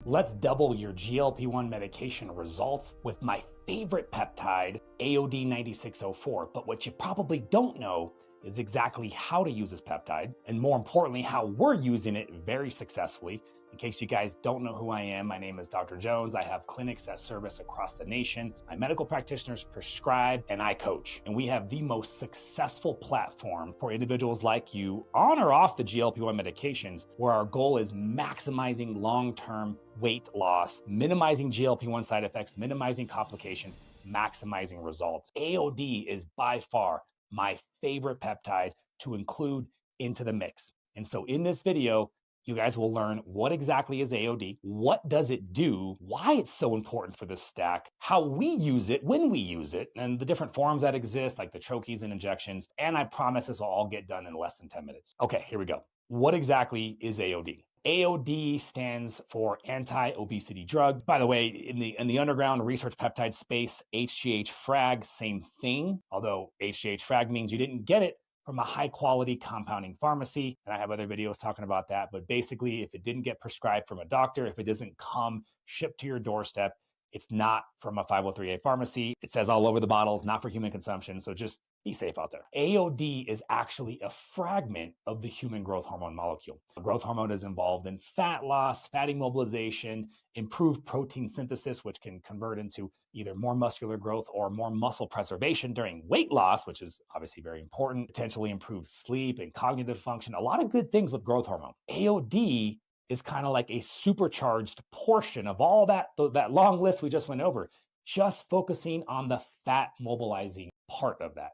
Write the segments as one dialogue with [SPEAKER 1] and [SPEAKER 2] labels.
[SPEAKER 1] Let's double your GLP-1 medication results with my favorite peptide, AOD-9604. But what you probably don't know is exactly how to use this peptide, and more importantly, how we're using it very successfully. In case you guys don't know who I am, my name is Dr. Jones. I have clinics that service across the nation. My medical practitioners prescribe and I coach. And we have the most successful platform for individuals like you on or off the GLP-1 medications, where our goal is maximizing long-term weight loss, minimizing GLP-1 side effects, minimizing complications, maximizing results. AOD is by far my favorite peptide to include into the mix. And so in this video, you guys will learn what exactly is AOD, what does it do, why it's so important for this stack, how we use it, when we use it, and the different forms that exist, like the troches and injections. And I promise this will all get done in less than 10 minutes. Okay, here we go. What exactly is AOD? AOD stands for anti-obesity drug. By the way, in the underground research peptide space, HGH frag, same thing. Although HGH frag means you didn't get it from a high quality compounding pharmacy. And I have other videos talking about that. But basically, if it didn't get prescribed from a doctor, if it doesn't come shipped to your doorstep, it's not from a 503A pharmacy. It says all over the bottles, not for human consumption. So just be safe out there. AOD is actually a fragment of the human growth hormone molecule. Growth hormone is involved in fat loss, fat immobilization, improved protein synthesis, which can convert into either more muscular growth or more muscle preservation during weight loss, which is obviously very important, potentially improved sleep and cognitive function, a lot of good things with growth hormone. AOD is kind of like a supercharged portion of all that long list we just went over, just focusing on the fat mobilizing part of that.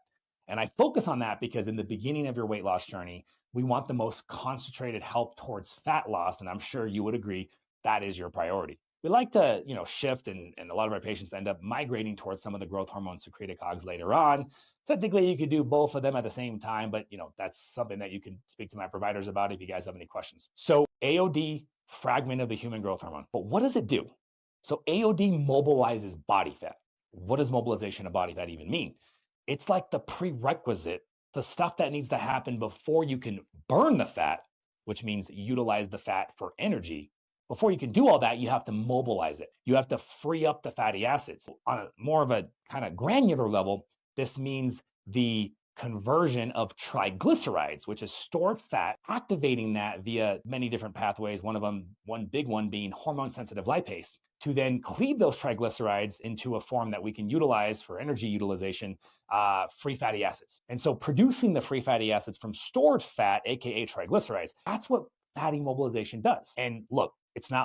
[SPEAKER 1] And I focus on that because in the beginning of your weight loss journey, we want the most concentrated help towards fat loss. And I'm sure you would agree that is your priority. We like to, shift, and a lot of our patients end up migrating towards some of the growth hormone secretagogues later on. Technically, you could do both of them at the same time, but that's something that you can speak to my providers about if you guys have any questions. So AOD, fragment of the human growth hormone. But what does it do? So AOD mobilizes body fat. What does mobilization of body fat even mean? It's like the prerequisite, the stuff that needs to happen before you can burn the fat, which means utilize the fat for energy. Before you can do all that, you have to mobilize it. You have to free up the fatty acids. On a more of a kind of granular level, this means the conversion of triglycerides, which is stored fat, activating that via many different pathways, one big one being hormone-sensitive lipase, to then cleave those triglycerides into a form that we can utilize for energy utilization, free fatty acids. And so producing the free fatty acids from stored fat, aka triglycerides, that's what fatty mobilization does. And look, it's not